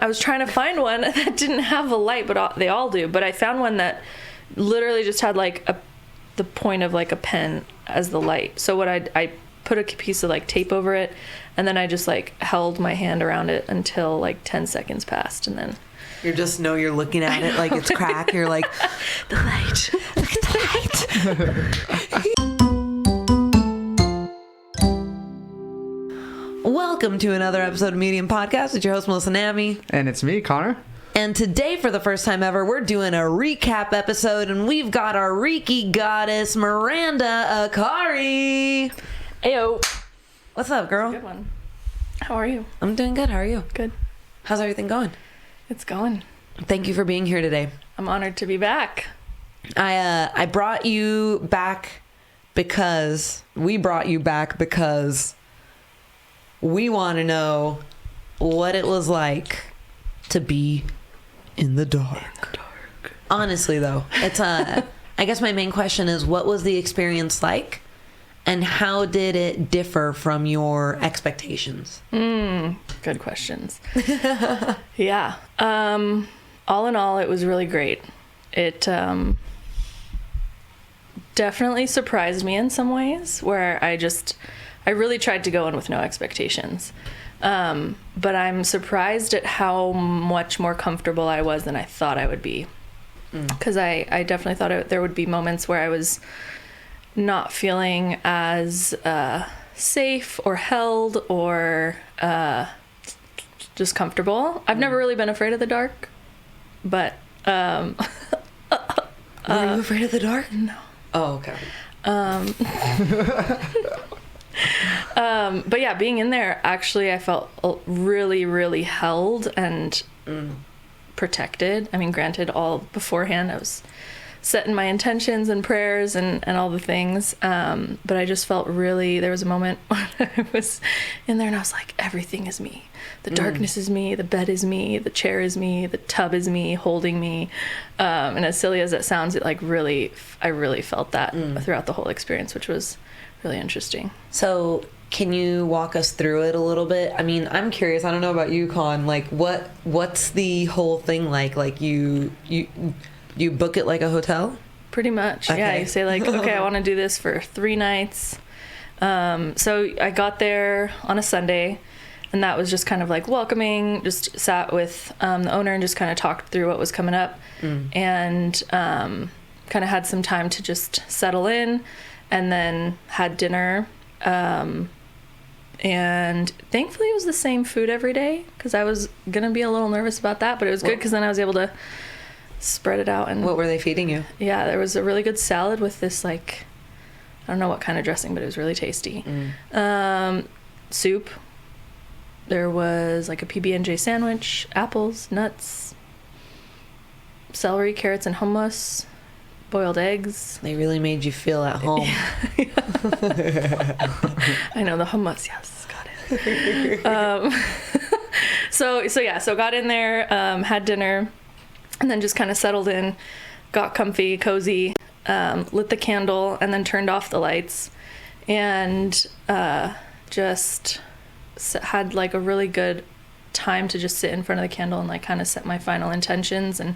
I was trying to find one that didn't have a light, but they all do. But I found one that literally just had like the point of like a pen as the light. So what I put a piece of like tape over it, and then I just like held my hand around it until like 10 seconds passed, and then you're looking at it like it's crack. You're like, the light, look at the light. Welcome to another episode of Medium Podcast. It's your host, Melissa Nami. And it's me, Connor. And today, for the first time ever, we're doing a recap episode, and we've got our Reiki goddess, Mirada Akkari. Ayo. What's up, girl? Good one. How are you? I'm doing good. How are you? Good. How's everything going? It's going. Thank you for being here today. I'm honored to be back. I brought you back because we want to know what it was like to be in the dark. Honestly, though, it's I guess my main question is, what was the experience like, and how did it differ from your expectations? Good questions. Yeah. All in all, it was really great. It definitely surprised me in some ways, where I really tried to go in with no expectations. But I'm surprised at how much more comfortable I was than I thought I would be. Because I definitely thought there would be moments where I was not feeling as safe or held or just comfortable. I've never really been afraid of the dark, but... Were you afraid of the dark? No. Oh, okay. But yeah, being in there, actually, I felt really, really held and protected. I mean, granted, all beforehand, I was setting my intentions and prayers and all the things. But I just felt there was a moment when I was in there and I was like, everything is me. The darkness is me. The bed is me. The chair is me. The tub is me holding me. And as silly as it sounds, I really felt that throughout the whole experience, which was really interesting. So can you walk us through it a little bit? I mean, I'm curious. I don't know about you, Con. Like, what's the whole thing like? Like, you book it like a hotel? Pretty much. Okay. Yeah, you say like, okay, I want to do this for 3 nights. So I got there on a Sunday, and that was just kind of like welcoming. Just sat with the owner and just kind of talked through what was coming up, and kind of had some time to just settle in, and then had dinner. And thankfully it was the same food every day, because I was gonna be a little nervous about that, but it was good because then I was able to spread it out. And what were they feeding you? Yeah, there was a really good salad with this, like, I don't know what kind of dressing, but it was really tasty. Soup. There was like a PB&J sandwich, apples, nuts, celery, carrots, and hummus, boiled eggs. They really made you feel at home. I know, the hummus, yes, got it. So got in there, had dinner, and then just kind of settled in, got comfy, cozy, lit the candle, and then turned off the lights, and just had like a really good time to just sit in front of the candle and like kind of set my final intentions and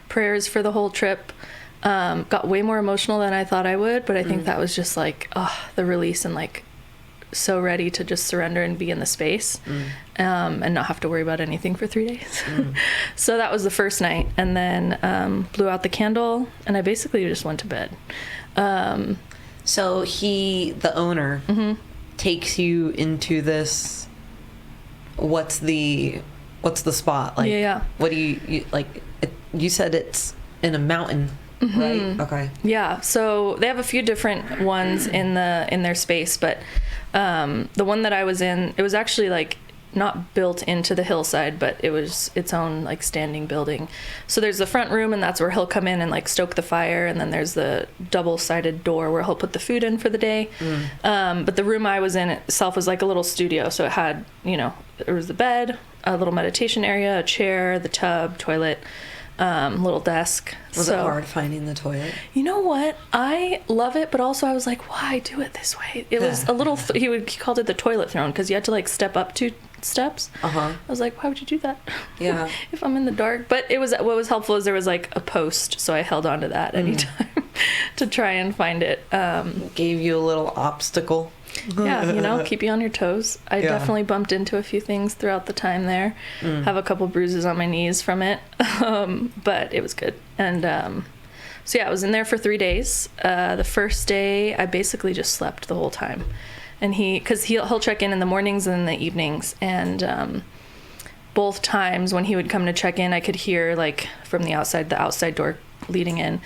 prayers for the whole trip. Got way more emotional than I thought I would, but I think that was just like, the release, and like so ready to just surrender and be in the space, and not have to worry about anything for 3 days. So that was the first night, and then blew out the candle, and I basically just went to bed. So the owner, takes you into this. What's the spot like? Yeah. What do you like? You said it's in a mountain. Right. Okay. Yeah. So they have a few different ones in their space, but the one that I was in, it was actually like not built into the hillside, but it was its own like standing building. So there's the front room, and that's where he'll come in and like stoke the fire, and then there's the double-sided door where he'll put the food in for the day. But the room I was in itself was like a little studio, so it had, there was the bed, a little meditation area, a chair, the tub, toilet, little desk. Was it hard finding the toilet? You know what? I love it, but also I was like, why do it this way? It was a little, he called it the toilet throne, because you had to like step up 2 footsteps. I was like, why would you do that? Yeah. If I'm in the dark. But what was helpful is there was like a post, so I held on to that anytime to try and find it. Gave you a little obstacle. Yeah, keep you on your toes. I definitely bumped into a few things throughout the time there. Have a couple bruises on my knees from it. But it was good. And so yeah, I was in there for 3 days. The first day, I basically just slept the whole time. And because he'll check in the mornings and in the evenings. And both times when he would come to check in, I could hear like from the outside door leading in.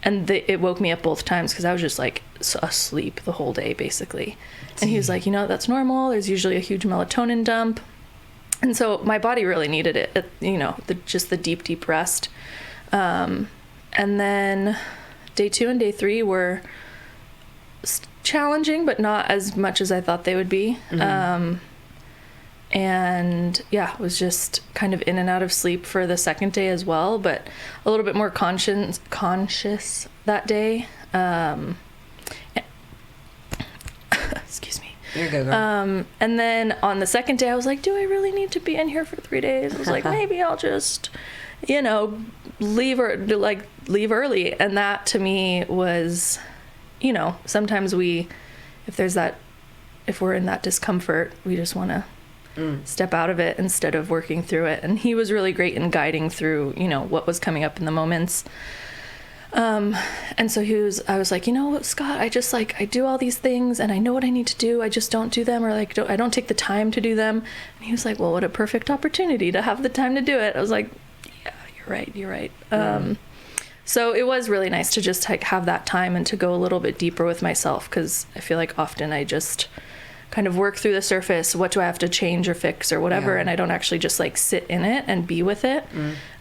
And it woke me up both times because I was just like asleep the whole day, basically. And he was like, that's normal. There's usually a huge melatonin dump. And so my body really needed it, just the deep, deep rest. And then day 2 and day 3 were challenging, but not as much as I thought they would be. And yeah, was just kind of in and out of sleep for the second day as well, but a little bit more conscious that day. Excuse me. You're good, girl. And then on the second day, I was like, do I really need to be in here for 3 days? I was like, maybe I'll just, leave early. And that to me was, sometimes if we're in that discomfort, we just want to step out of it instead of working through it. And he was really great in guiding through, what was coming up in the moments. And so I was like, Scott, I just I do all these things and I know what I need to do. I just don't do them, or I don't take the time to do them. And he was like, well, what a perfect opportunity to have the time to do it. I was like, yeah, you're right. So it was really nice to just have that time and to go a little bit deeper with myself. 'Cause I feel like often I just kind of work through the surface. What do I have to change or fix or whatever? Yeah. And I don't actually just sit in it and be with it.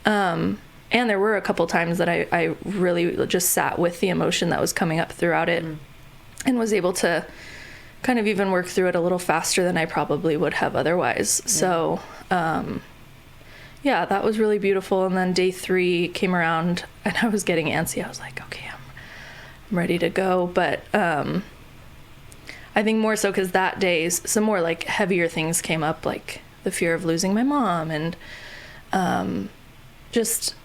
And there were a couple times that I really just sat with the emotion that was coming up throughout it and was able to kind of even work through it a little faster than I probably would have otherwise. Yeah. So, yeah, that was really beautiful. And then day 3 came around and I was getting antsy. I was like, okay, I'm ready to go. But, I think more so because that day some more heavier things came up, like the fear of losing my mom and just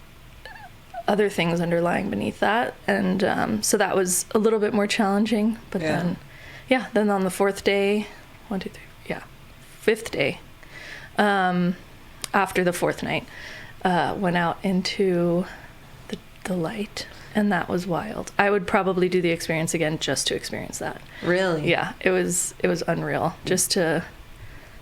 other things underlying beneath that. And so that was a little bit more challenging. But then on the 4th day, 5th day, after the 4th night, went out into the light. And that was wild. I would probably do the experience again just to experience that. Really? Yeah, it was unreal just to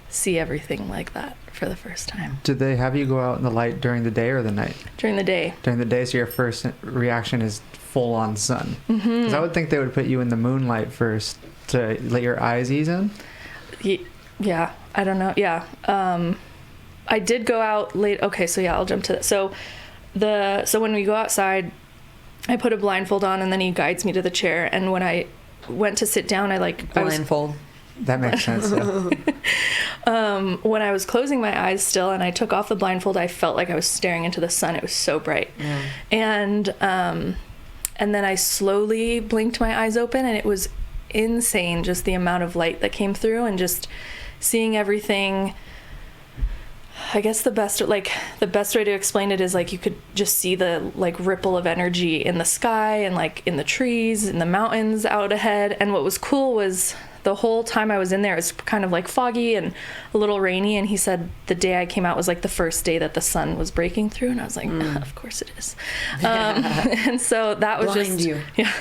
see everything like that for the first time. Did they have you go out in the light during the day or the night? During the day. During the day, so your first reaction is full on sun. Because I would think they would put you in the moonlight first to let your eyes ease in. Yeah, I don't know. Yeah, I did go out late. Okay, so yeah, I'll jump to that. So when we go outside, I put a blindfold on and then he guides me to the chair. And when I went to sit down, blindfold. That makes sense. Yeah. When I was closing my eyes still and I took off the blindfold, I felt like I was staring into the sun. It was so bright. Yeah. And then I slowly blinked my eyes open and it was insane, just the amount of light that came through and just seeing everything. I guess the best way to explain it is you could just see the ripple of energy in the sky and in the trees, in the mountains out ahead. And what was cool was the whole time I was in there, it was kind of foggy and a little rainy. And he said the day I came out was the first day that the sun was breaking through. And I was like, of course it is. And so that was Blind you. Yeah.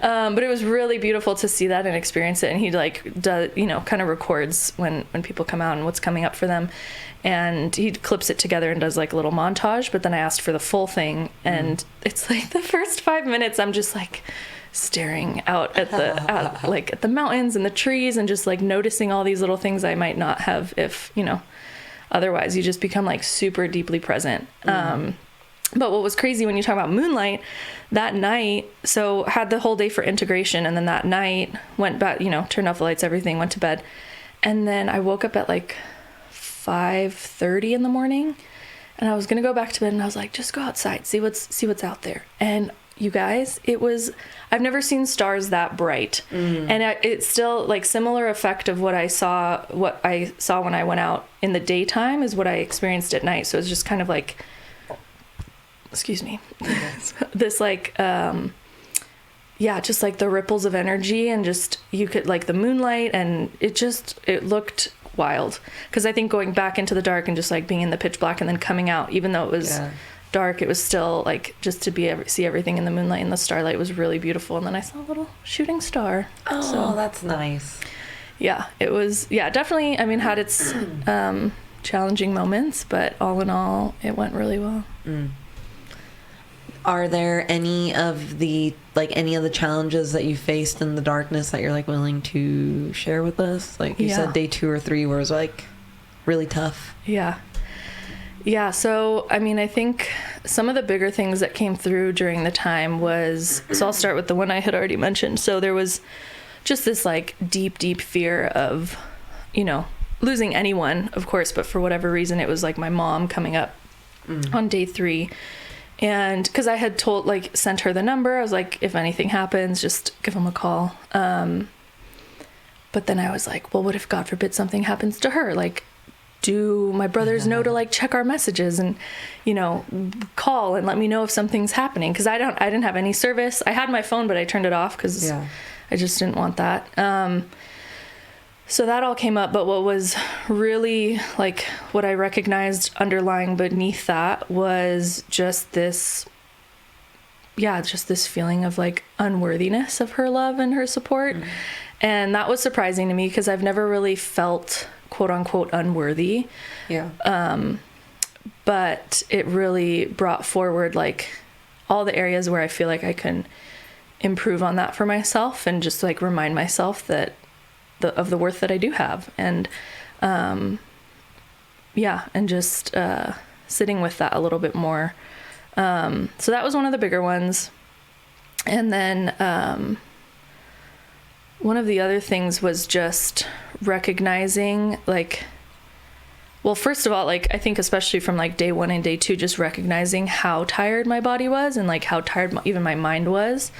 But it was really beautiful to see that and experience it. And he does, kind of records when people come out and what's coming up for them. And he clips it together and does a little montage. But then I asked for the full thing. And it's the first 5 minutes, I'm just staring out at the mountains and the trees and just noticing all these little things I might not have if, otherwise you just become super deeply present. But what was crazy when you talk about moonlight, that night, so had the whole day for integration, and then that night went back, turned off the lights, everything, went to bed. And then I woke up at 5:30 in the morning, and I was going to go back to bed, and I was like, just go outside, see what's out there. And you guys, I've never seen stars that bright. And it's still like similar effect of what I saw when I went out in the daytime is what I experienced at night. So it's just kind of like, excuse me, this like, just like the ripples of energy, and just, you could like the moonlight, and it looked wild. Because I think going back into the dark and just like being in the pitch black and then coming out, even though it was dark, it was still like just to see everything in the moonlight and the starlight was really beautiful. And then I saw a little shooting star. Oh, so that's nice. Yeah, it was. Yeah, definitely. I mean, had its challenging moments, but all in all, it went really well. Are there any of the challenges that you faced in the darkness that you're like willing to share with us? Like you said, day 2 or 3 was like really tough. Yeah. So, I mean, I think some of the bigger things that came through during the time was, so I'll start with the one I had already mentioned. So there was just this like deep fear of, losing anyone, of course, but for whatever reason, it was like my mom coming up on day 3. And because I had sent her the number, I was like, if anything happens, just give them a call. But then I was like, well, what if God forbid something happens to her? Like, do my brothers know to like check our messages and, call and let me know if something's happening? Because I didn't have any service. I had my phone, but I turned it off because I just didn't want that. So that all came up, but what was really like what I recognized underlying beneath that was just this feeling of like unworthiness of her love and her support. And that was surprising to me because I've never really felt quote unquote unworthy. But it really brought forward like all the areas where I feel like I can improve on that for myself and just like remind myself that of the worth that I do have. And and just sitting with that a little bit more. So that was one of the bigger ones. And then one of the other things was just recognizing like, well, first of all, like I think especially from like day 1 and day 2, just recognizing how tired my body was and like how tired even my mind was.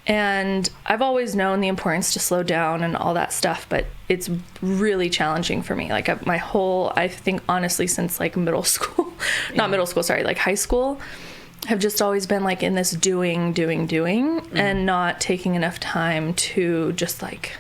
And I've always known the importance to slow down and all that stuff, but it's really challenging for me. Like I think honestly since like middle school, like high school, have just always been like in this doing and not taking enough time to just like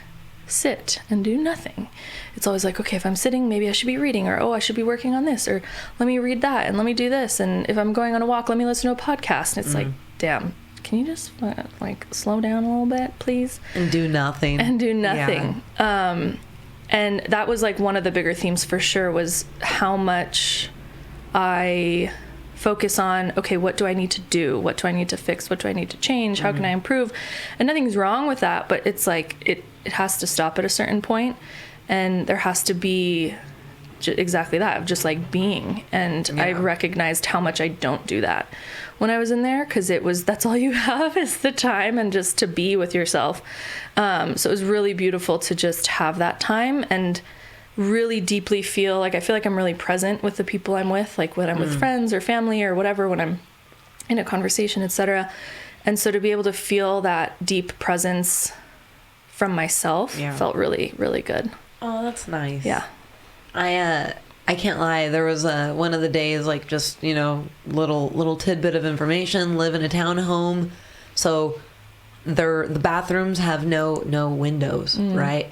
sit and do nothing. It's always like, okay, if I'm sitting, maybe I should be reading, or, oh, I should be working on this, or let me read that and let me do this. And if I'm going on a walk, let me listen to a podcast. And it's like, damn, can you just like slow down a little bit, please? And do nothing. Yeah. And that was like one of the bigger themes for sure, was how much I focus on, okay, what do I need to do? What do I need to fix? What do I need to change? How can I improve? And nothing's wrong with that, but it's like, it has to stop at a certain point, and there has to be exactly that, of just like being. And I recognized how much I don't do that when I was in there, because that's all you have is the time and just to be with yourself. So it was really beautiful to just have that time and really deeply feel like I'm really present with the people I'm with, like when I'm with friends or family or whatever, when I'm in a conversation, etc. And so to be able to feel that deep presence from myself felt really, really good. Oh, that's nice. Yeah. I can't lie. There was one of the days, like just, little tidbit of information, live in a townhome. So the bathrooms have no windows, right?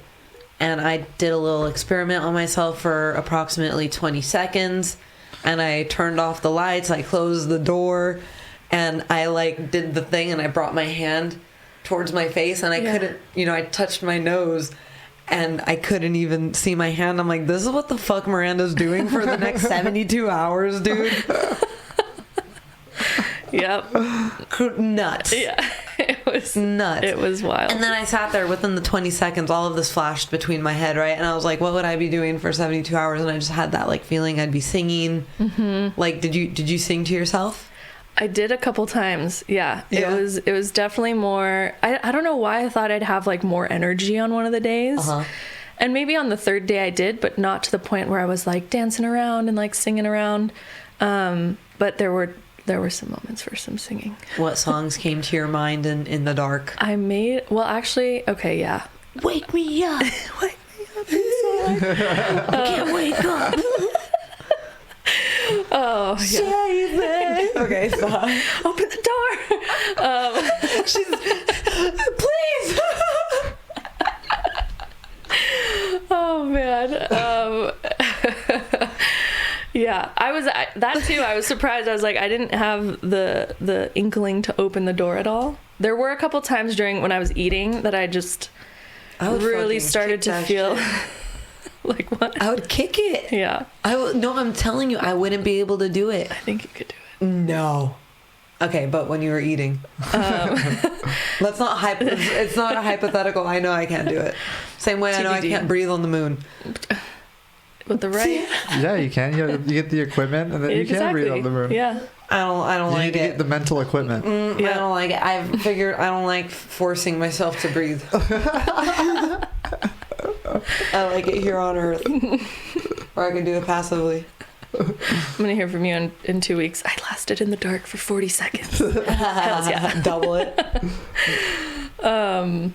And I did a little experiment on myself for approximately 20 seconds. And I turned off the lights. I closed the door. And I like did the thing, and I brought my hand towards my face, and I couldn't, I touched my nose. And I couldn't even see my hand. I'm like, this is what the fuck Miranda's doing for the next 72 hours, dude. Yep. Nuts. Yeah. It was nuts. It was wild. And then I sat there within the 20 seconds, all of this flashed between my head, right? And I was like, what would I be doing for 72 hours? And I just had that like feeling I'd be singing. Like, did you sing to yourself? I did a couple times. Yeah. It was definitely more, I don't know why I thought I'd have like more energy on one of the days. And maybe on the third day I did, but not to the point where I was like dancing around and like singing around. But there were there were some moments for some singing. What songs came to your mind in the dark? Actually, okay, yeah. Wake me up. Wake me up inside. I can't wake up. Oh, yeah. Save me. Okay, stop. Open the door. Please. Oh man. Yeah, that too. I was surprised. I was like, I didn't have the inkling to open the door at all. There were a couple times when I was eating that I just really started to feel like, what? I would kick it. Yeah. No, I'm telling you, I wouldn't be able to do it. I think you could do it. No. Okay, but when you were eating. Let's not it's not a hypothetical. I know I can't do it. Same way I know I can't breathe on the moon. With the right. Yeah, you can. You get the equipment, and then you can breathe on the moon. Yeah. I don't You like need to it. get the mental equipment. I don't like it. I've figured I don't like forcing myself to breathe. I like it here on Earth, or I can do it passively. I'm gonna hear from you in 2 weeks. I lasted in the dark for 40 seconds. Hells yeah. Double it. I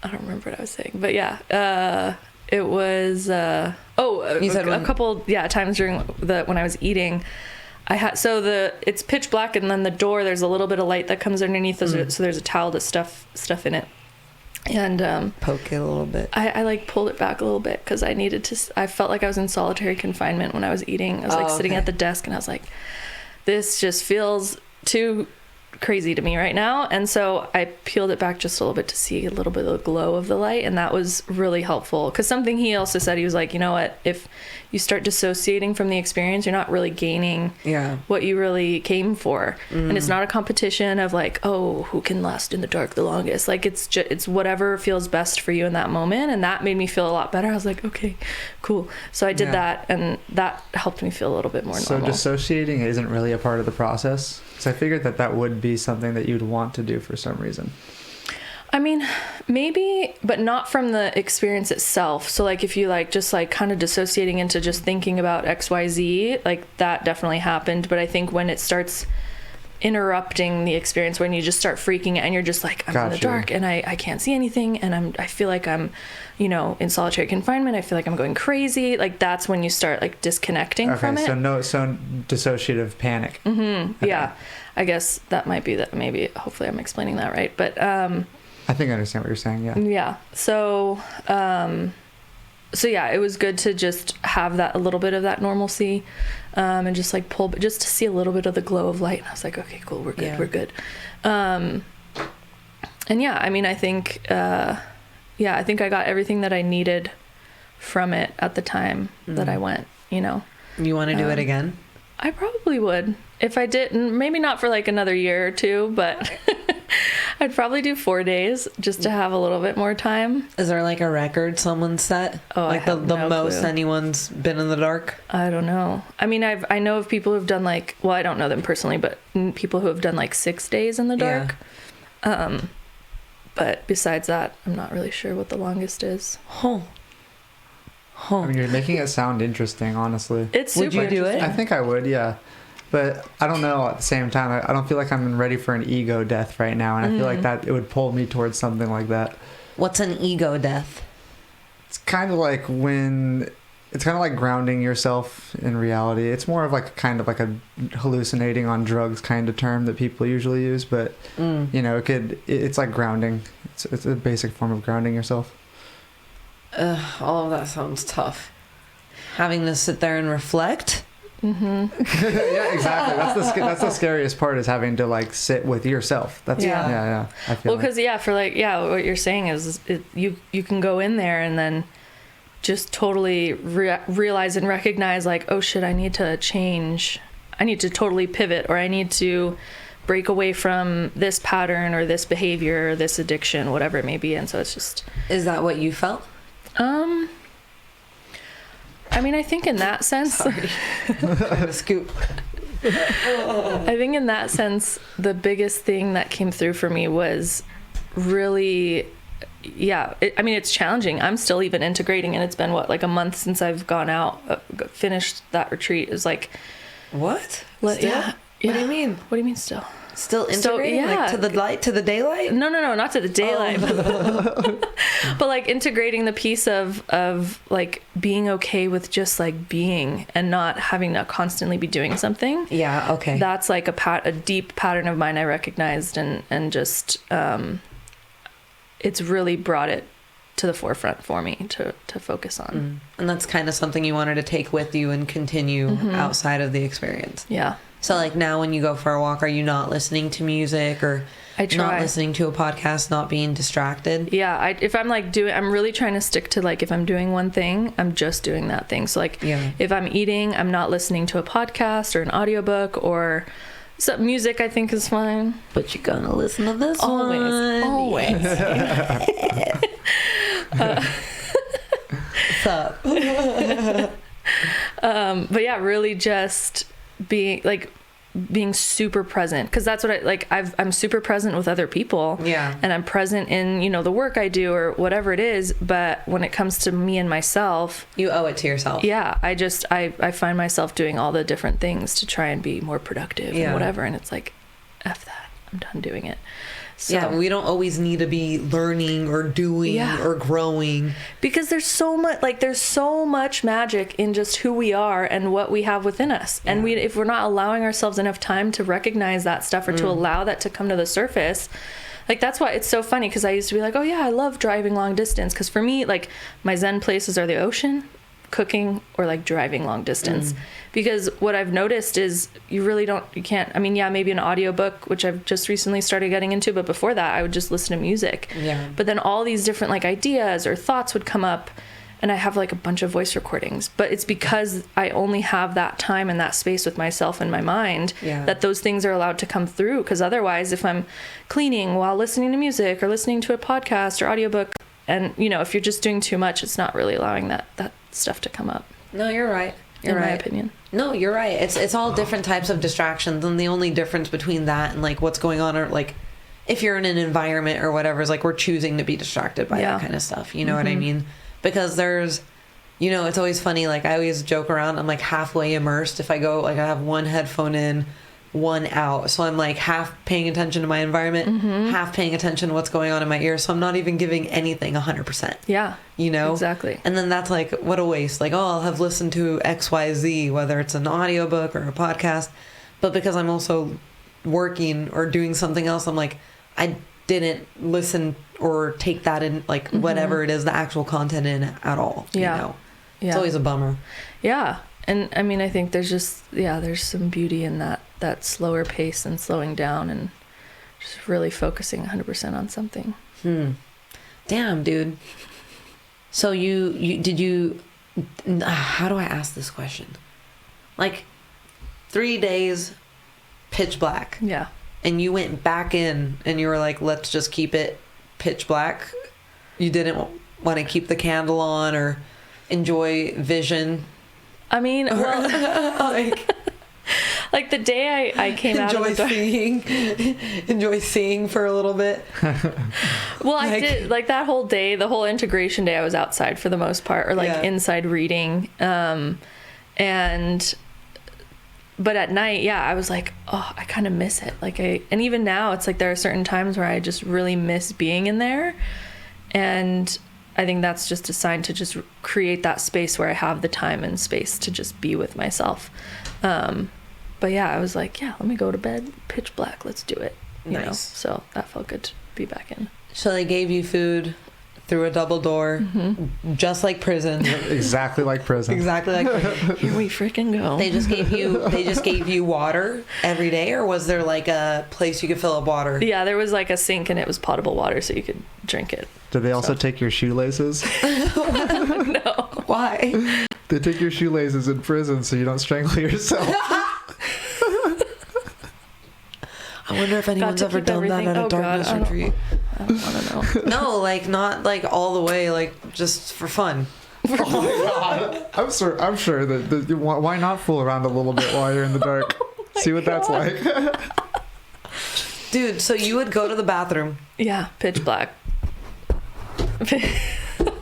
don't remember what I was saying, but yeah, it was a couple times during when I was eating. I had it's pitch black, and then the door, there's a little bit of light that comes underneath, so there's a towel to stuff in it, and poke it a little bit. I like pulled it back a little bit because I felt like I was in solitary confinement when I was eating. I was sitting at the desk, and I was like, this just feels too crazy to me right now. And so I peeled it back just a little bit to see a little bit of the glow of the light, and that was really helpful. Because something he also said, he was like, you know what, if you start dissociating from the experience, you're not really gaining what you really came for. And it's not a competition of like, oh, who can last in the dark the longest. Like it's whatever feels best for you in that moment. And that made me feel a lot better. I was like, okay, cool. So I did that, and that helped me feel a little bit more normal. So dissociating isn't really a part of the process? Because I figured that would be something that you'd want to do for some reason. I mean, maybe, but not from the experience itself. So like if you like just like kind of dissociating into just thinking about XYZ, like that definitely happened. But I think when it starts interrupting the experience, when you just start freaking out and you're just like, I'm in the dark and I can't see anything, and I feel like I'm, in solitary confinement. I feel like I'm going crazy. Like that's when you start like disconnecting from it. So dissociative panic. Mm-hmm. Okay. Yeah. I guess that might be that. Maybe hopefully I'm explaining that right. But I think I understand what you're saying. Yeah. Yeah. So yeah, it was good to just have that, a little bit of that normalcy, and just like just to see a little bit of the glow of light. And I was like, okay, cool, we're good, we're good. And yeah, I mean, I think I got everything that I needed from it at the time that I went. You want to do it again? I probably would if I didn't. Maybe not for like another year or two, but. I'd probably do 4 days just to have a little bit more time. Is there like a record someone set? Oh, like the most clue. Anyone's been in the dark? I don't know. I mean, I know of people who've done like, well, I don't know them personally, but people who have done like 6 days in the dark. Yeah. But besides that, I'm not really sure what the longest is. I mean, you're making it sound interesting, honestly. It's super Would you do it? I think I would, yeah. But I don't know, at the same time, I don't feel like I'm ready for an ego death right now, and I feel like that it would pull me towards something like that. What's an ego death? It's kind of like grounding yourself in reality. It's more of like a hallucinating on drugs kind of term that people usually use, but it's like grounding. It's a basic form of grounding yourself. All of that sounds tough. Having to sit there and reflect. Mm-hmm. Yeah, exactly. That's the scariest part, is having to like sit with yourself. That's yeah. I feel because what you're saying is you can go in there and then just totally realize and recognize like, oh shit, I need to change. I need to totally pivot, or I need to break away from this pattern or this behavior or this addiction, whatever it may be. And so it's just. Is that what you felt? I mean, I think in that sense, scoop. I think in that sense, the biggest thing that came through for me was really, it's challenging. I'm still even integrating, and it's been like a month since I've gone out, finished that retreat. It was like, what? What do you mean? What do you mean still? Still integrating, like to the light, to the daylight? No, not to the daylight. But like integrating the piece of like being okay with just like being and not having to constantly be doing something. Yeah, okay. That's like a deep pattern of mine I recognized, and just it's really brought it to the forefront for me to focus on. And that's kind of something you wanted to take with you and continue outside of the experience. Yeah. So like now when you go for a walk, are you not listening to music or I try. not listening to a podcast, not being distracted? Yeah, if I'm like I'm really trying to stick to like if I'm doing one thing, I'm just doing that thing. So like if I'm eating, I'm not listening to a podcast or an audiobook or some music. I think is fine. But you're gonna listen to this Always. What's up? But yeah, really just being super present, because that's what I like. I'm super present with other people, and I'm present in the work I do or whatever it is. But when it comes to me and myself, you owe it to yourself. I find myself doing all the different things to try and be more productive and whatever, and it's like, F that, I'm done doing it. So, we don't always need to be learning or doing or growing, because there's so much magic in just who we are and what we have within us. And if we're not allowing ourselves enough time to recognize that stuff or to allow that to come to the surface, like that's why it's so funny, because I used to be like, oh yeah, I love driving long distance, because for me, like, my zen places are the ocean, cooking, or like driving long distance. Because what I've noticed is you can't, I mean, maybe an audiobook, which I've just recently started getting into, but before that I would just listen to music. But then all these different like ideas or thoughts would come up, and I have like a bunch of voice recordings, but it's because I only have that time and that space with myself and my mind that those things are allowed to come through. Because otherwise, if I'm cleaning while listening to music or listening to a podcast or audiobook, and if you're just doing too much, it's not really allowing that stuff to come up. No, you're right. In my opinion. No, you're right. It's all different types of distractions, and the only difference between that and like what's going on, or like if you're in an environment or whatever, is like we're choosing to be distracted by that kind of stuff. You know what I mean? Because there's, it's always funny. Like I always joke around. I'm like halfway immersed. If I go, like I have one headphone in, one out, so I'm like half paying attention to my environment, half paying attention to what's going on in my ear, so I'm not even giving anything 100%. Exactly. And then that's like, what a waste. Like, I'll have listened to XYZ, whether it's an audiobook or a podcast, but because I'm also working or doing something else, I'm like, I didn't listen or take that in, like whatever it is, the actual content in at all. It's always a bummer. And I mean, I think there's just, there's some beauty in that slower pace and slowing down and just really focusing 100% on something. Damn, dude. So how do I ask this question? Like 3 days, pitch black. And you went back in and you were like, let's just keep it pitch black. You didn't want to keep the candle on or enjoy vision. I mean, well, like the day I came out of the door. Enjoy seeing for a little bit. Well, I did, like that whole day, the whole integration day, I was outside for the most part, or like inside reading. But at night, I was like, oh, I kind of miss it. And even now it's like there are certain times where I just really miss being in there. And I think that's just a sign to just create that space where I have the time and space to just be with myself. But I was like, let me go to bed, pitch black, let's do it. You know? So that felt good to be back in. So they gave you food through a double door, just like prison. Exactly like prison. Exactly like prison. Here we freaking go. They just gave you water every day, or was there like a place you could fill up water? Yeah, there was like a sink and it was potable water, so you could drink it. Did they also take your shoelaces? No. Why? They take your shoelaces in prison so you don't strangle yourself. I wonder if anyone's ever done that at a darkness retreat. I don't want to know. No, like not like all the way, like just for fun. Oh my God. I'm sure that why not fool around a little bit while you're in the dark? See what that's like. Dude, so you would go to the bathroom. Yeah, pitch black.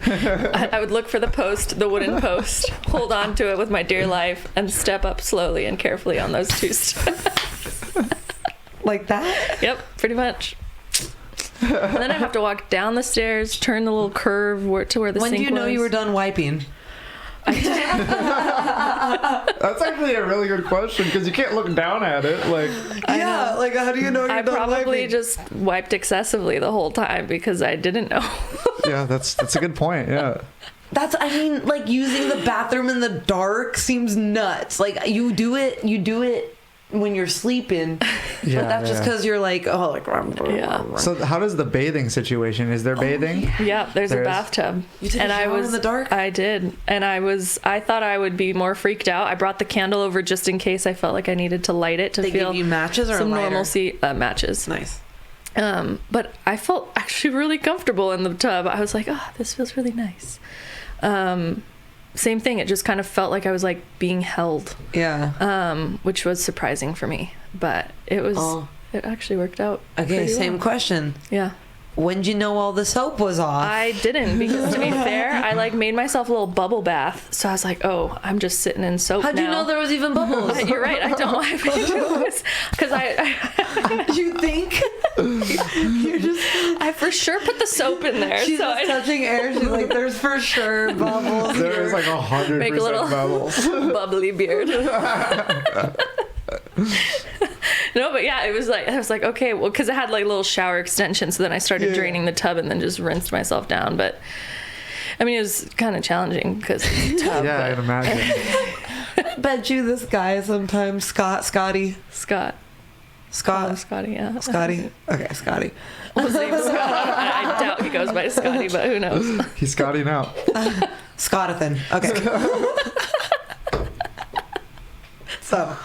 I would look for the wooden post, hold on to it with my dear life, and step up slowly and carefully on those two steps. Like that? Yep, pretty much. And then I have to walk down the stairs, turn the little curve to where the When sink do you know was. you were done wiping? That's actually a really good question because you can't look down at it. Like, Yeah, like how do you know you're I done probably wiping? just wiped excessively the whole time because I didn't know. yeah, that's a good point. Yeah. I mean, like using the bathroom in the dark seems nuts. Like you do it when you're sleeping, Yeah, but that's just because you're like, oh, like. Yeah. So how does the bathing situation? Is there bathing? Yeah, there's There a is? bathtub. You took a and I shower was in the dark? I did. And I thought I would be more freaked out. I brought the candle over just in case I felt like I needed to light it to They feel give you matches or some a lighter? normalcy. Matches. Nice. But I felt actually really comfortable in the tub. I was like, oh, this feels really nice. Same thing. It just kind of felt like I was like being held, Yeah. which was surprising for me. But it actually worked out. Okay, pretty same well. question. Yeah. When'd you know all the soap was off? I didn't, because to be fair, I like made myself a little bubble bath. So I was like, oh, I'm just sitting in soap How'd now. you know there was even bubbles? You're right. I don't wipe it because You think? You're just. I for sure put the soap in there. She's so just touching air. She's like, there's for sure bubbles. There is like 100% Make a little bubbles. bubbly beard. No, but yeah, I was like, okay, well, because it had like little shower extensions. So then I started draining the tub and then just rinsed myself down. But I mean, it was kind of challenging because it's a tub. Yeah, I can imagine. Bet you this guy sometimes, Scotty. Scott. Scotty, yeah. Scotty. Okay, Scotty. His name's Scott. I doubt he goes by Scotty, but who knows? He's Scotting out. Scottathan. Okay. So,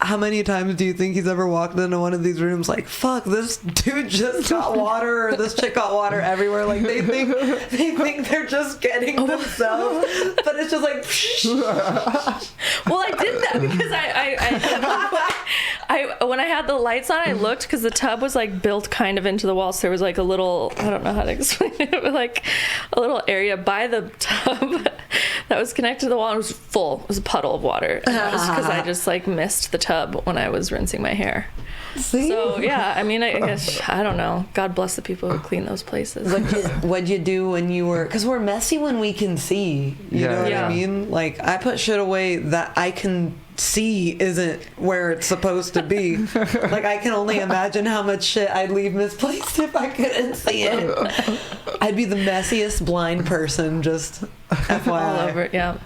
how many times do you think he's ever walked into one of these rooms like, fuck, this dude just got water or this chick got water everywhere? Like they think they're just getting themselves, but it's just like. Well, I did that because I when I had the lights on, I looked because the tub was like built kind of into the wall, so there was like a little, I don't know how to explain it, but like a little area by the tub that was connected to the wall and it was full. It was a puddle of water. And that was because I just like missed the tub when I was rinsing my hair. See? So yeah, I mean, I guess, I don't know. God bless the people who clean those places. What'd you do when you were? Because we're messy when we can see. You know what Yeah. I mean? Like I put shit away that I can see isn't where it's supposed to be. Like I can only imagine how much shit I'd leave misplaced if I couldn't see it. I'd be the messiest blind person. Just FYI. All over it, yeah.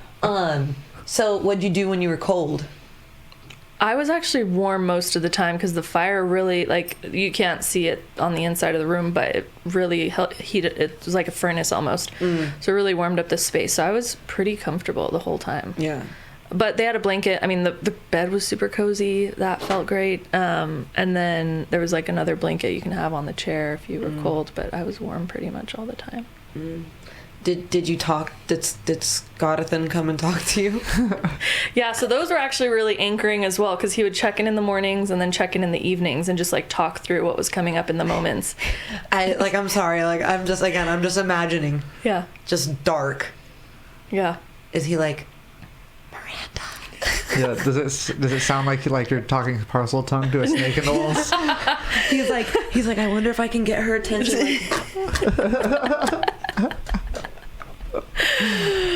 So what'd you do when you were cold? I was actually warm most of the time because the fire really, like, you can't see it on the inside of the room, but it really heated. It was like a furnace almost. So it really warmed up the space. So I was pretty comfortable the whole time. Yeah. But they had a blanket. I mean, the bed was super cozy. That felt great. And then there was like another blanket you can have on the chair if you were cold, but I was warm pretty much all the time. Did you talk? Did Scottathan come and talk to you? Yeah, so those were actually really anchoring as well because he would check in the mornings and then check in the evenings and just like talk through what was coming up in the moments. I'm sorry. Like I'm just imagining. Yeah. Just dark. Yeah. Is he like Miranda? Yeah. Does it sound like you're talking parcel tongue to a snake in the walls? He's like, I wonder if I can get her attention.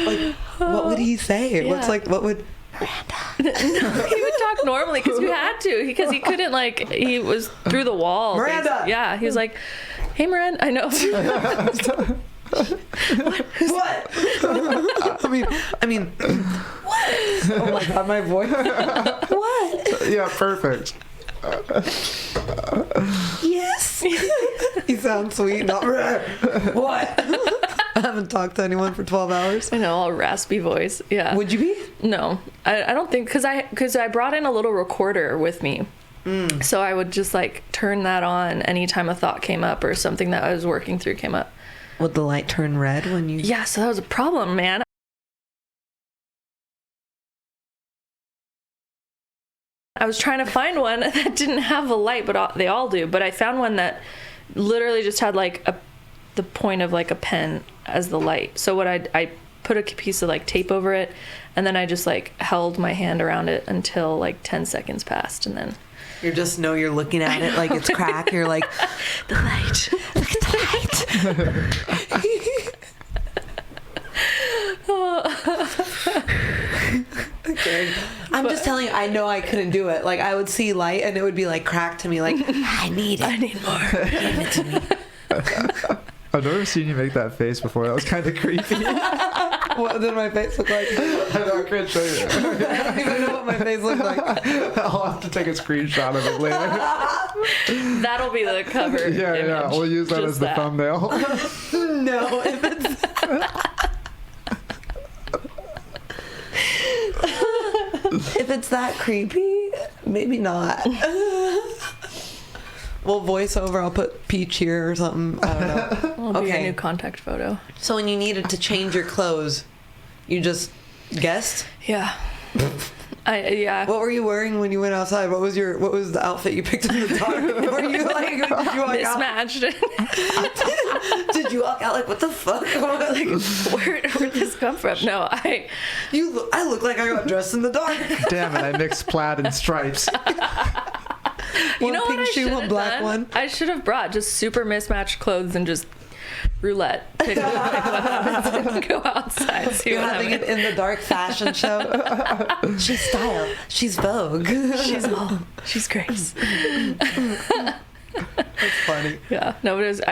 Like, what would he say? Yeah. What would He would talk normally because we had to because he couldn't he was through the wall. Miranda! Basically. Yeah, he was like, hey Miranda, I know. what? I mean, what? Oh my god, my voice. What? Yeah, perfect. Yes. He sounds sweet. Not what? I haven't talked to anyone for 12 hours. I know, all raspy voice. Yeah. Would you be? No, I don't think because I brought in a little recorder with me. So I would just like turn that on anytime a thought came up or something that I was working through came up. Would the light turn red when you? Yeah, so that was a problem, man. I was trying to find one that didn't have a light, but they all do. But I found one that literally just had like the point of like a pen as the light. So what I put a piece of like tape over it, and then I just like held my hand around it until like 10 seconds passed, and then You're looking at it like it's crack. You're like, the light. Look at the light. Okay. I'm just telling you, I know I couldn't do it. Like, I would see light and it would be like crack to me. Like, I need it. I need more. Give it to me. I've never seen you make that face before. That was kind of creepy. What did my face look like? I know, I can't show you. I don't even know what my face looked like. I'll have to take a screenshot of it later. That'll be the cover. Yeah, image. we'll use that as the thumbnail. No, if it's... if it's that creepy, maybe not. Well, voiceover, I'll put peach here or something. I don't know. It'll be your new contact photo. So when you needed to change your clothes, you just guessed? Yeah. Yeah. What were you wearing when you went outside? What was the outfit you picked in the dark? Were you like, did you walk Mismatched. out? Did you walk out like, what the fuck? Like, where'd this come from? No, I look like I got dressed in the dark. Damn it, I mixed plaid and stripes. You know what I should have black done? one. I should have brought just super mismatched clothes and just roulette. Pick what happens. Go outside. See You're what having happens. it in the dark fashion show. She's style. She's Vogue. She's Grace. That's funny. Yeah. No, but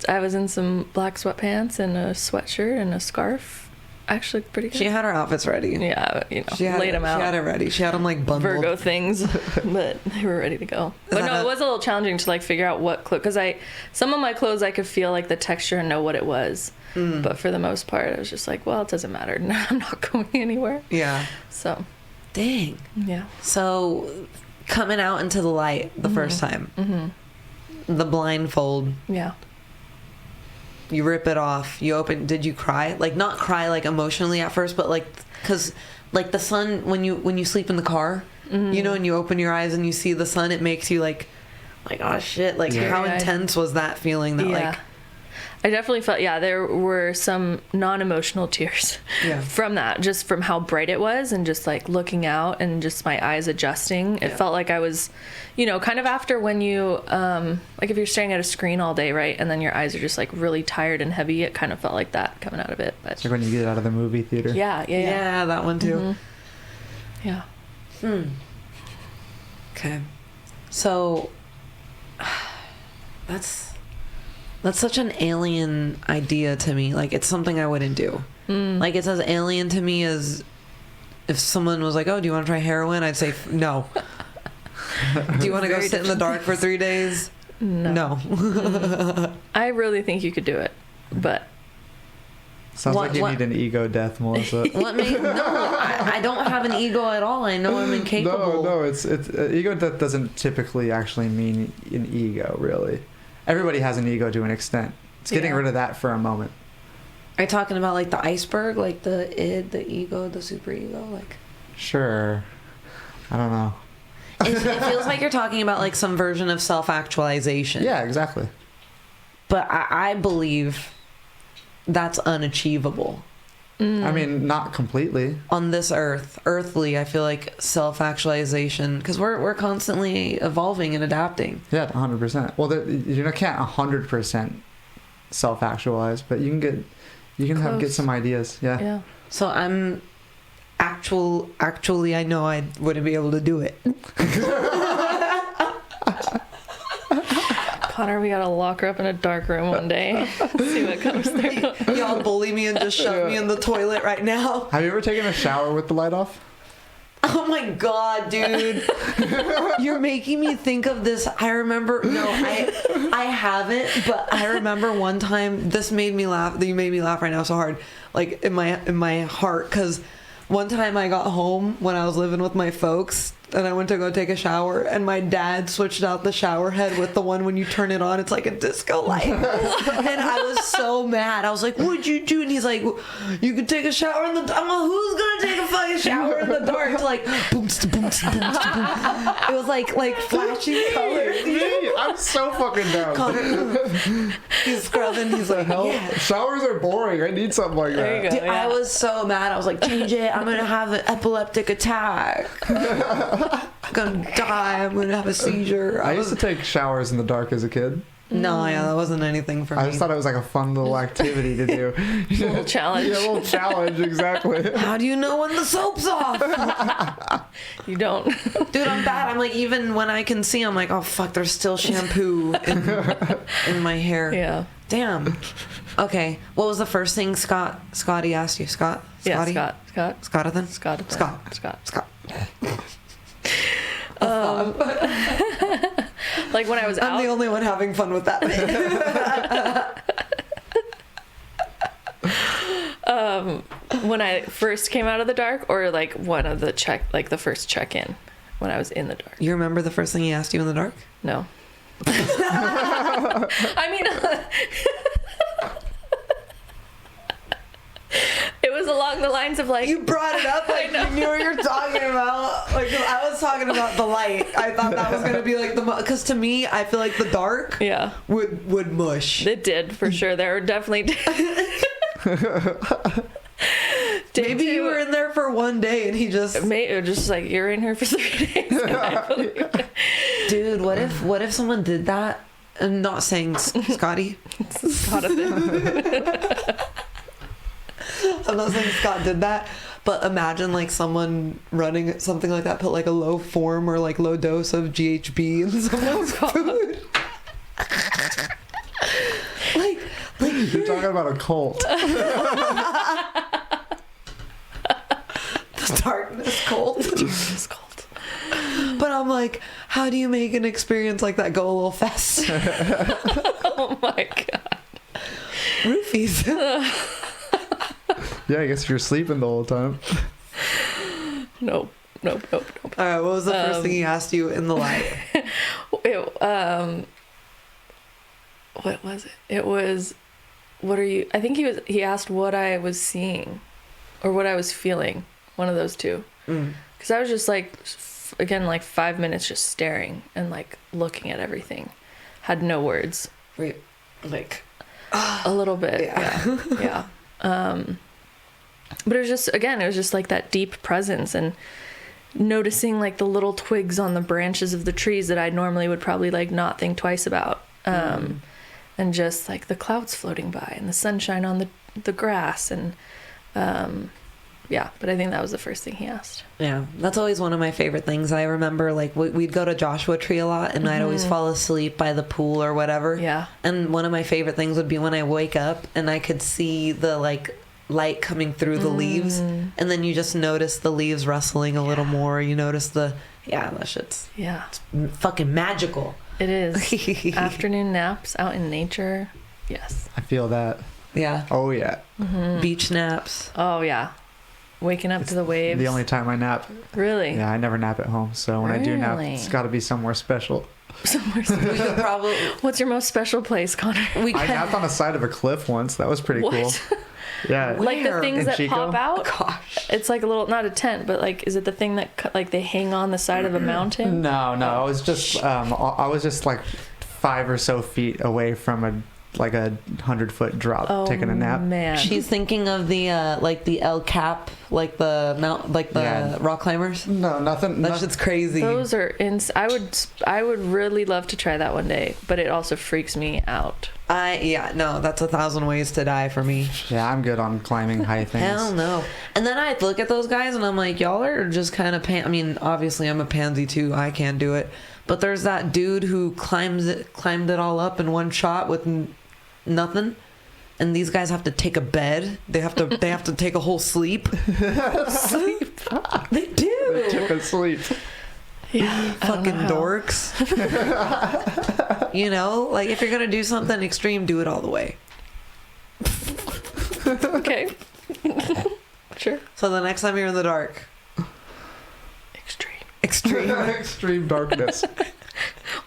I was in some black sweatpants and a sweatshirt and a scarf. Actually, pretty good. She had her outfits ready. Yeah, laid them out. She had it ready. She had them like bundled. Virgo things, but they were ready to go. But no, it was a little challenging to like figure out what clothes, because some of my clothes I could feel like the texture and know what it was, but for the most part I was just like, well, it doesn't matter. I'm not going anywhere. Yeah. So, dang. Yeah. So, coming out into the light the first time, the blindfold. Yeah. You rip it off. You open. Did you cry? Like, not cry like emotionally at first, but like, because like the sun, when you sleep in the car, you know, and you open your eyes and you see the sun, it makes you like oh shit, like how intense was that feeling? That like, I definitely felt, there were some non-emotional tears from that, just from how bright it was and just like looking out and just my eyes adjusting. It felt like I was, kind of after when you, like if you're staring at a screen all day, right? And then your eyes are just like really tired and heavy. It kind of felt like that coming out of it. But it's like when you get out of the movie theater. Yeah, that one too. Yeah. Okay. So, that's such an alien idea to me. Like, it's something I wouldn't do. Like, it's as alien to me as if someone was like, oh, do you want to try heroin? I'd say, no. Do you want to go sit in the dark for 3 days? No. I really think you could do it, but... Sounds like you need an ego death, Melissa. I don't have an ego at all. I know I'm incapable. No, it's ego death doesn't typically actually mean an ego, really. Everybody has an ego to an extent. It's getting rid of that for a moment. Are you talking about like the iceberg, like the id, the ego, the superego, like? Sure. I don't know. It feels like you're talking about like some version of self-actualization. Yeah, exactly. But I believe that's unachievable. I mean, not completely. On this earth, earthly, I feel like self-actualization, because we're constantly evolving and adapting. Yeah, 100%. Well, you can't 100% self-actualize, but you can get some ideas. Yeah. So I'm actually, I know I wouldn't be able to do it. Connor, we gotta lock her up in a dark room one day. See what comes through. Y'all bully me and just shove me in the toilet right now. Have you ever taken a shower with the light off? Oh my god, dude. You're making me think of this. I remember, I haven't, but I remember one time, this made me laugh. You made me laugh right now so hard. Like in my heart, because one time I got home when I was living with my folks and I went to go take a shower, and my dad switched out the shower head with the one when you turn it on, it's like a disco light. And I was so mad. I was like, what'd you do? And he's like, you could take a shower in the dark. I'm like, who's gonna take a fucking shower in the dark? It's like, boom, boom, boom. It was like flashing colors. I'm so fucking down. Connor, he's scrubbing. He's like, Hell, yeah. showers are boring. I need something like There that. you go. Dude, I was so mad. I was like, change it. I'm gonna have an epileptic attack. I'm gonna die. I'm gonna have a seizure. I used to take showers in the dark as a kid. No, yeah, that wasn't anything for me. I just thought it was like a fun little activity to do. Little challenge. Yeah, a little challenge, exactly. How do you know when the soap's off? You don't. Dude, I'm bad. I'm like, even when I can see, I'm like, oh fuck, there's still shampoo in my hair. Yeah. Damn. Okay, what was the first thing Scotty asked you? Scott? Yeah, Scotty? Scott. Scottathan? Scott. Scott. Like when I was I'm out. the only one having fun with that. When I first came out of the dark, or like one of the the first check-in when I was in the dark. You remember the first thing he asked you in the dark? No. I mean, it was along the lines of like. You brought it up like you knew what you're talking about. Like I was talking about the light. I thought that was gonna be like because to me, I feel like the dark Yeah. would mush. It did for sure. There were definitely. Maybe you were in there for one day and he just. It was just like you're in here for 3 days. And I believe it. Dude, what if someone did that? I'm not saying Scotty. It's not a thing. I'm not saying Scott did that, but imagine like someone running something like that, put like a low form or like low dose of GHB in someone's food. like You're talking about a cult. the darkness cold. It's cold. But I'm like, how do you make an experience like that go a little fast? Oh my god. Roofies. Yeah, I guess if you're sleeping the whole time. Nope. All right, what was the first thing he asked you in the light? What was it? It was, what are you? I think he asked what I was seeing, or what I was feeling. One of those two. Because I was just like, again, like 5 minutes just staring and like looking at everything. Had no words. Wait, like a little bit. Yeah. But it was just like that deep presence and noticing like the little twigs on the branches of the trees that I normally would probably like not think twice about. And just like the clouds floating by and the sunshine on the grass and yeah, but I think that was the first thing he asked. Yeah, that's always one of my favorite things. I remember like we'd go to Joshua Tree a lot and I'd always fall asleep by the pool or whatever. Yeah. And one of my favorite things would be when I wake up and I could see the like light coming through the leaves and then you just notice the leaves rustling a little more. You notice that shit's fucking magical. It is. Afternoon naps out in nature. Yes. I feel that. Yeah. Oh, yeah. Beach naps. Oh, yeah. Waking up to the waves. The only time I nap. Really? Yeah, I never nap at home. So when I do nap, it's got to be somewhere special. Somewhere special. We could probably. What's your most special place, Connor? I napped on the side of a cliff once. That was pretty cool. Yeah. Like the things In that Chico? pop out? Gosh. It's like a little, not a tent, but like, is it the thing that like they hang on the side of a mountain? No. I was just like 5 or so feet away from a 100-foot drop, taking a nap. Man. She's thinking of the like the El Cap, like the rock climbers. No, nothing. That shit's crazy. Those are I would really love to try that one day, but it also freaks me out. That's 1,000 ways to die for me. Yeah, I'm good on climbing high things. Hell no. And then I look at those guys and I'm like, y'all are just kind of I mean, obviously I'm a pansy too. I can't do it. But there's that dude who climbed it all up in one shot with nothing. And these guys have to take a bed. They have to take a whole sleep. Sleep. They do. They took a sleep. Yeah. Fucking dorks. You know, like if you're gonna do something extreme, do it all the way. Okay. Sure. So the next time you're in the dark, Extreme. Extreme. Extreme darkness.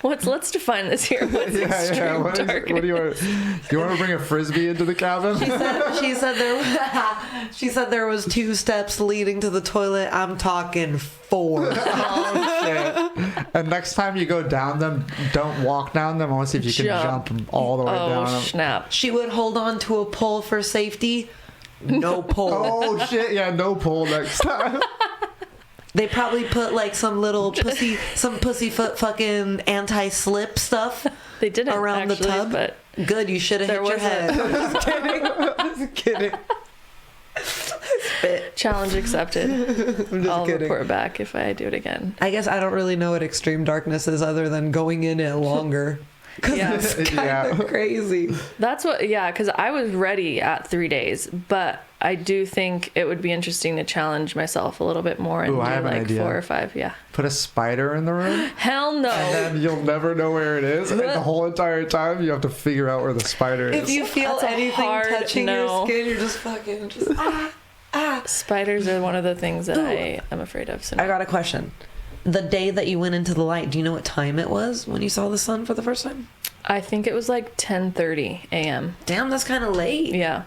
Let's define this here. What's extreme darkness? What do you want? You want to bring a frisbee into the cabin? She said there was 2 steps leading to the toilet. I'm talking 4. Oh, shit. And next time you go down them, don't walk down them. I want to see if you can jump all the way down them. Oh, snap. She would hold on to a pole for safety. No pole. Oh, shit. Yeah, no pole next time. They probably put like some little pussyfoot fucking anti-slip stuff. They didn't around actually, the tub. But good, you should have hit your head. I'm just kidding. I'm just kidding. Spit. Challenge accepted. I'm just I'll kidding. report back if I do it again. I guess I don't really know what extreme darkness is other than going in it longer. Because Yeah. it's kind of crazy. That's what, yeah, because I was ready at 3 days, but I do think it would be interesting to challenge myself a little bit more and Ooh, I do have an like idea. 4 or 5. Yeah. Put a spider in the room, Hell no. and then you'll never know where it is. And the whole entire time, you have to figure out where the spider is. If you feel That's a anything hard touching no. your skin, you're just fucking just Spiders are one of the things that I am afraid of. So I got a question. The day that you went into the light, do you know what time it was when you saw the sun for the first time? I think it was like 10:30 a.m. Damn, that's kind of late. Yeah.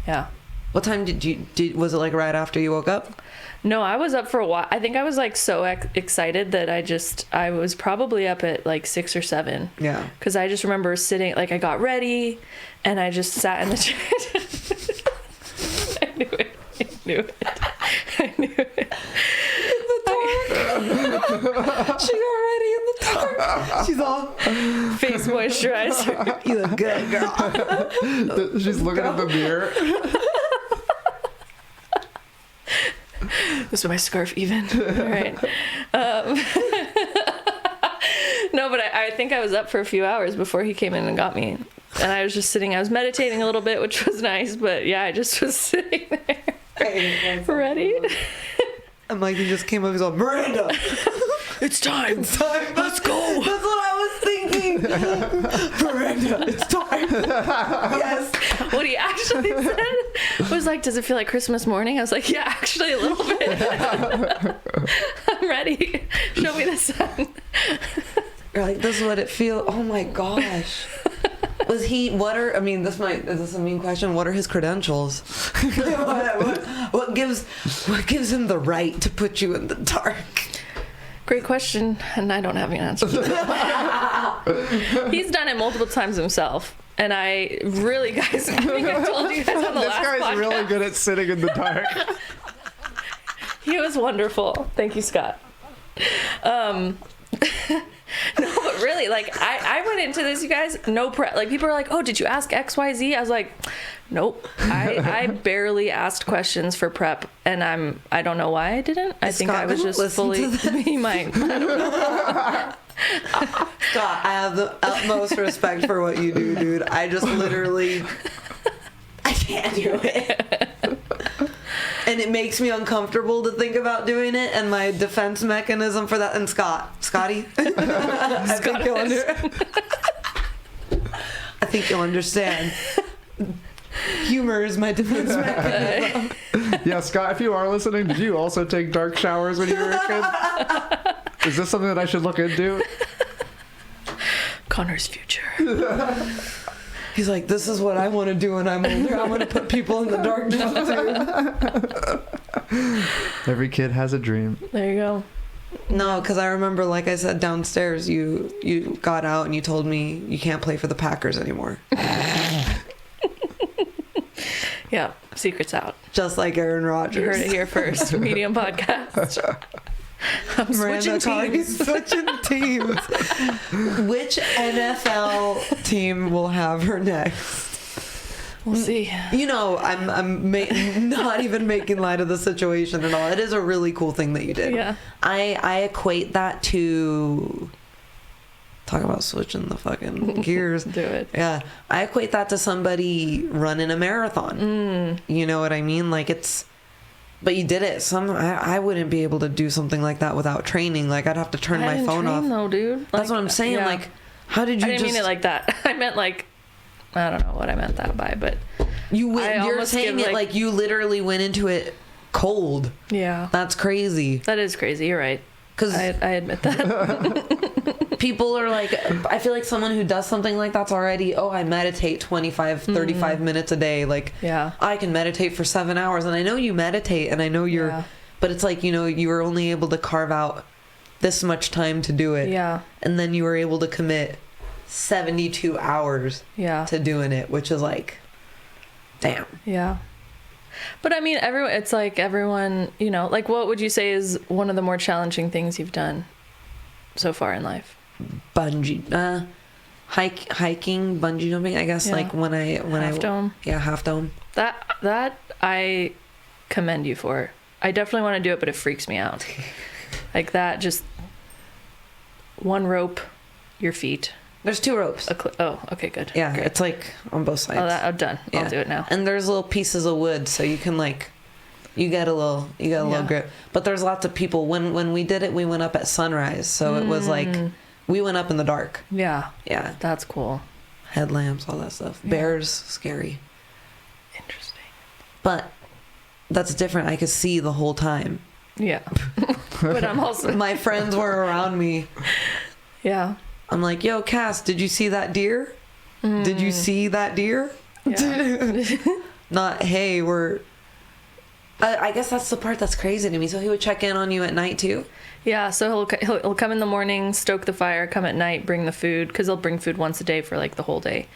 Yeah. What time was it like right after you woke up? No, I was up for a while. I think I was like so excited that I was probably up at like 6 or 7. Yeah. Because I just remember sitting, like I got ready and I just sat in the chair. I knew it. I knew it. She got ready in the dark. She's all Face moisturizer. you look good, girl. She's looking at the mirror. This is my scarf even. All right. No, but I think I was up for a few hours before he came in and got me. And I was just sitting, I was meditating a little bit, which was nice, but yeah, I just was sitting there. Ready? And Mikey just came up. He's all, Miranda, It's time. let's go. That's what I was thinking. Miranda, it's time. Yes. What he actually said was like, does it feel like Christmas morning? I was like, yeah, actually a little bit. I'm ready. Show me the sun. You're like, this is what it feels. Oh my gosh. Was he? Is this a mean question? What are his credentials? What gives him the right to put you in the dark? Great question, and I don't have an answer. He's done it multiple times himself, and I really, guys, I think I told you guys on the This last guy's podcast. really good at sitting in the dark. He was wonderful. Thank you, Scott. No, but really, like, I went into this, you guys, no prep. Like, people are like, oh, did you ask XYZ? I was like, nope. I barely asked questions for prep, and I don't know why I didn't. I think Scott I was gonna just listen fully, to this? he might. I don't know. Scott, I have the utmost respect for what you do, dude. I just literally, I can't do it. And it makes me uncomfortable to think about doing it, and my defense mechanism for that, and Scotty, I think you'll understand. Humor is my defense mechanism. Yeah, Scott, if you are listening, did you also take dark showers when you were a kid? Is this something that I should look into? Connor's future. He's like, this is what I want to do when I'm older. I want to put people in the darkness too. Every kid has a dream. There you go. No, because I remember, like I said, downstairs, you got out and you told me you can't play for the Packers anymore. Yeah, secret's out. Just like Aaron Rodgers. You heard it here first. Medium podcast. I'm Miranda switching teams. switching teams. Which NFL team will have her next? We'll see. You know, I'm not even making light of the situation at all. It is a really cool thing that you did. Yeah. I equate that to talk about switching the fucking gears. Do it. Yeah, I equate that to somebody running a marathon. You know what I mean? Like but you did it. I wouldn't be able to do something like that without training. Like I'd have to turn my phone off. Though, dude. That's what I'm saying. Yeah. Like, how did you? I didn't mean it like that. I meant like, I don't know what I meant that by, but you're almost saying give, it like you literally went into it cold. Yeah, That's crazy. that is crazy. You're right. Because I admit that. people are like, I feel like someone who does something like that's already, oh, I meditate 25, 35 minutes a day. Like, Yeah. I can meditate for 7 hours. And I know you meditate and I know you're, Yeah. but it's like, you know, you were only able to carve out this much time to do it. Yeah. And then you were able to commit 72 hours Yeah. to doing it, which is like, damn. Yeah. But I mean, it's like everyone, you know, like what would you say is one of the more challenging things you've done so far in life? Hiking, bungee jumping, I guess. Yeah. Like when Half Dome. Yeah, Half Dome. That I commend you for. I definitely want to do it, but it freaks me out. Like that, just one rope, your feet. There's 2 ropes. Okay, good. Yeah, Great. it's like on both sides. I'm done. Yeah. I'll do it now. And there's little pieces of wood, so you can like, you get a little grip. But there's lots of people. When we did it, we went up at sunrise, so it was like we went up in the dark. Yeah. Yeah, That's cool. headlamps, all that stuff. Yeah. Bears, scary. Interesting. But that's different. I could see the whole time. Yeah. But I'm also. My friends were around me. Yeah. I'm like, yo, Cass, did you see that deer? Did you see that deer? Yeah. Not, hey, I guess that's the part that's crazy to me. So he would check in on you at night too? Yeah, so he'll come in the morning, stoke the fire, come at night, bring the food, because he'll bring food once a day for like the whole day.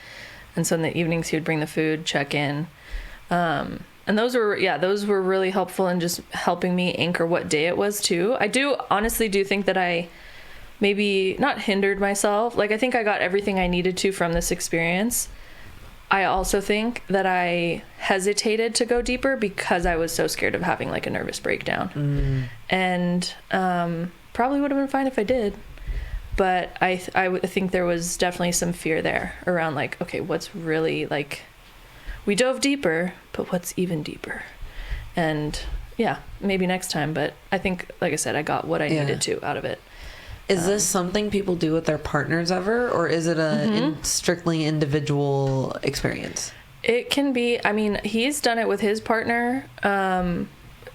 And so in the evenings he would bring the food, check in. And those were really helpful in just helping me anchor what day it was too. I honestly do think that I maybe not hindered myself. Like I think I got everything I needed to from this experience. I also think that I hesitated to go deeper because I was so scared of having like a nervous breakdown. And probably would have been fine if I did. But I think there was definitely some fear there around like, okay, what's really like, we dove deeper, but what's even deeper? And yeah, maybe next time. But I think, like I said, I got what I needed to out of it. Is this something people do with their partners ever, or is it a strictly individual experience? It can be. I mean, he's done it with his partner,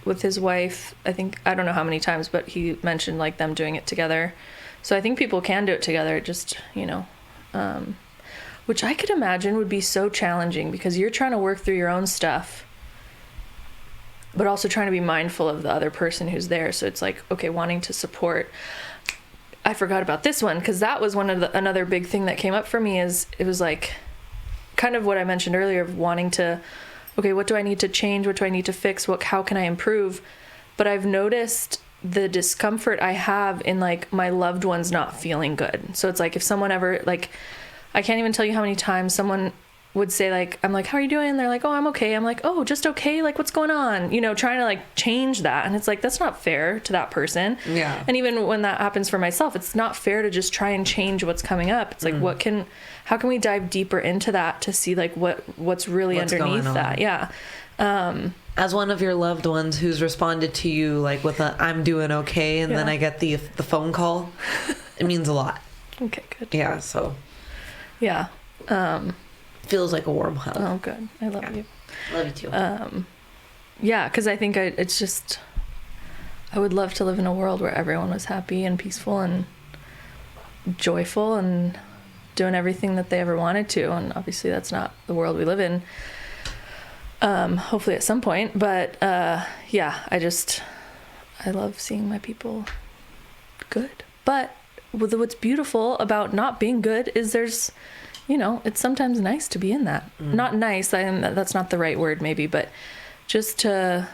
with his wife. I don't know how many times, but he mentioned like them doing it together. So I think people can do it together, just, you know, which I could imagine would be so challenging because you're trying to work through your own stuff, but also trying to be mindful of the other person who's there. So it's like, okay, wanting to support. I forgot about this one because that was another big thing that came up for me is it was like kind of what I mentioned earlier of wanting to, okay, what do I need to change? What do I need to fix? How can I improve? But I've noticed the discomfort I have in like my loved ones not feeling good. So it's like if someone ever like, I can't even tell you how many times someone would say like, I'm like, how are you doing? And they're like, oh, I'm okay. I'm like, oh, just okay. Like, what's going on? You know, trying to like change that. And it's like, that's not fair to that person. Yeah. And even when that happens for myself, it's not fair to just try and change what's coming up. It's like, how can we dive deeper into that to see like what's really underneath that? Yeah. As one of your loved ones who's responded to you like with a, I'm doing okay. And then I get the phone call. It means a lot. Okay, good. Yeah. So yeah. Feels like a warm hug. Oh, good. I love you. Love you too. Yeah, because I think it's just, I would love to live in a world where everyone was happy and peaceful and joyful and doing everything that they ever wanted to. And obviously that's not the world we live in. Hopefully at some point. But yeah, I love seeing my people good. But what's beautiful about not being good is there's, you know, it's sometimes nice to be in that. Not nice, that's not the right word maybe, but just to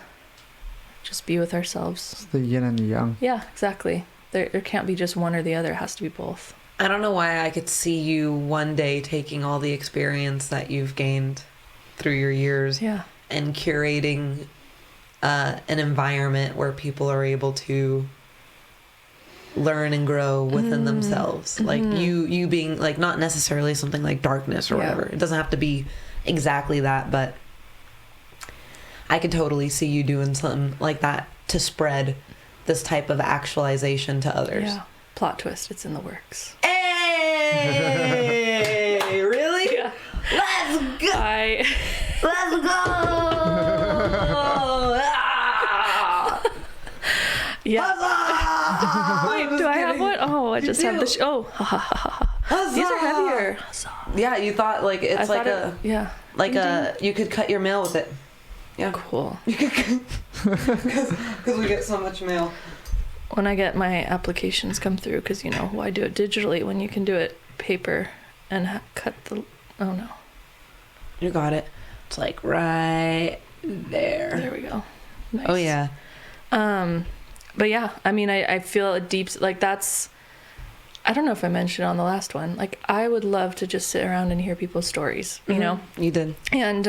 just be with ourselves. It's the yin and the yang. Yeah, exactly. There can't be just one or the other. It has to be both. I don't know why I could see you one day taking all the experience that you've gained through your years and curating an environment where people are able to learn and grow within themselves. Like you being like not necessarily something like darkness or whatever. It doesn't have to be exactly that, but I could totally see you doing something like that to spread this type of actualization to others. Yeah. Plot twist, it's in the works. Hey! Really? Yeah. Let's go! Let's go! Ah! Yeah. Huzzah! Oh, I just have the. These are heavier. Yeah, you thought like it's like yeah. Like you could cut your mail with it. Yeah. Cool. You could, because we get so much mail. When I get my applications come through, because why do it digitally when you can do it paper and cut the. Oh no. You got it. It's like right there. There we go. Nice. Oh yeah. But yeah, I mean, I feel a deep, like that's, I don't know if I mentioned it on the last one, like I would love to just sit around and hear people's stories, you know? You did. And,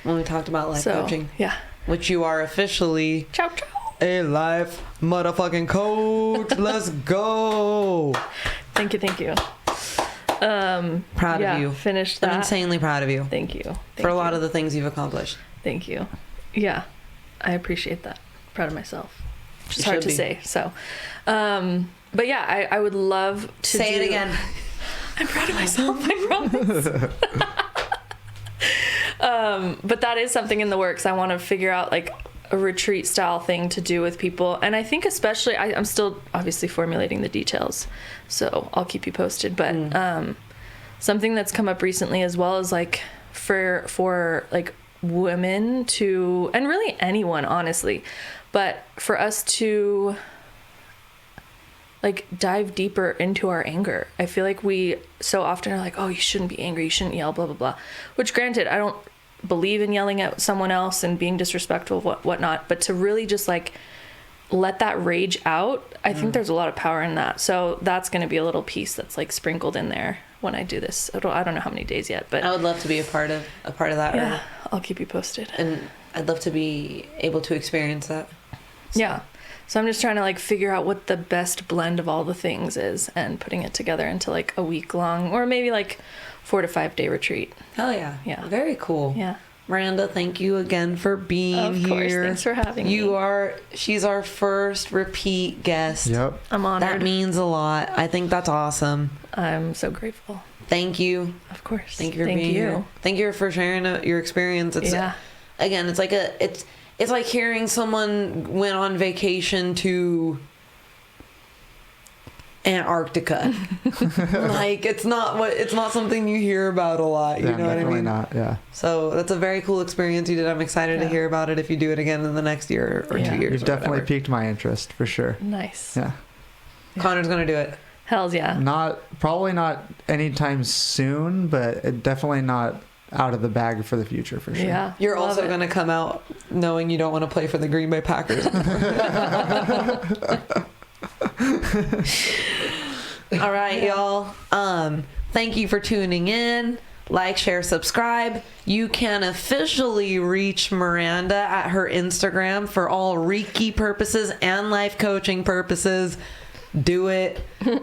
when we talked about life coaching. Yeah. Which you are officially. Ciao, ciao. A life motherfucking coach. Let's go. Thank you. Proud of you. Finished that. I'm insanely proud of you. Thank you. For a lot of the things you've accomplished. Thank you. Yeah. I appreciate that. Proud of myself. Which is hard to say. So, but yeah, I would love to say it again. I'm proud of myself. I promise. But that is something in the works. I want to figure out like a retreat style thing to do with people, and I think especially I'm still obviously formulating the details, so I'll keep you posted. But something that's come up recently as well is like for like women to, and really anyone honestly, but for us to like dive deeper into our anger. I feel like we so often are like, oh, you shouldn't be angry, you shouldn't yell, blah blah blah, which granted I don't believe in yelling at someone else and being disrespectful, whatnot, but to really just like let that rage out, I think there's a lot of power in that. So that's going to be a little piece that's like sprinkled in there when I do this. I don't know how many days yet, but I would love to be a part of that. Yeah, I'll keep you posted. And I'd love to be able to experience that. So. Yeah. So I'm just trying to like figure out what the best blend of all the things is and putting it together into like a week long or maybe like 4 to 5 day retreat. Hell yeah. Yeah. Very cool. Yeah. Miranda, thank you again for being here. Of course, thanks for having me. She's our first repeat guest. Yep. I'm honored. That means a lot. I think that's awesome. I'm so grateful. Thank you. Of course. Thank you for being here. Thank you for sharing your experience. Again, it's like it's like hearing someone went on vacation to Antarctica. Like it's not something you hear about a lot. You know what I mean? Not. Yeah. So that's a very cool experience you did. I'm excited to hear about it if you do it again in the next year or 2 years. You've definitely piqued my interest for sure. Nice. Yeah. Connor's gonna do it. Hells yeah. Probably not anytime soon, but definitely not out of the bag for the future for sure. Yeah. You're also going to come out knowing you don't want to play for the Green Bay Packers. All right, y'all. Thank you for tuning in. Like, share, subscribe. You can officially reach Miranda at her Instagram for all Reiki purposes and life coaching purposes. Do it.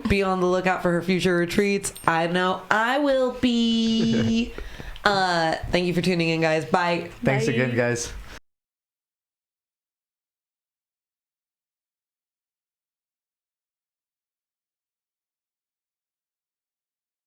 Be on the lookout for her future retreats. I know I will be. Thank you for tuning in, guys. Bye. Thanks Bye. again, guys.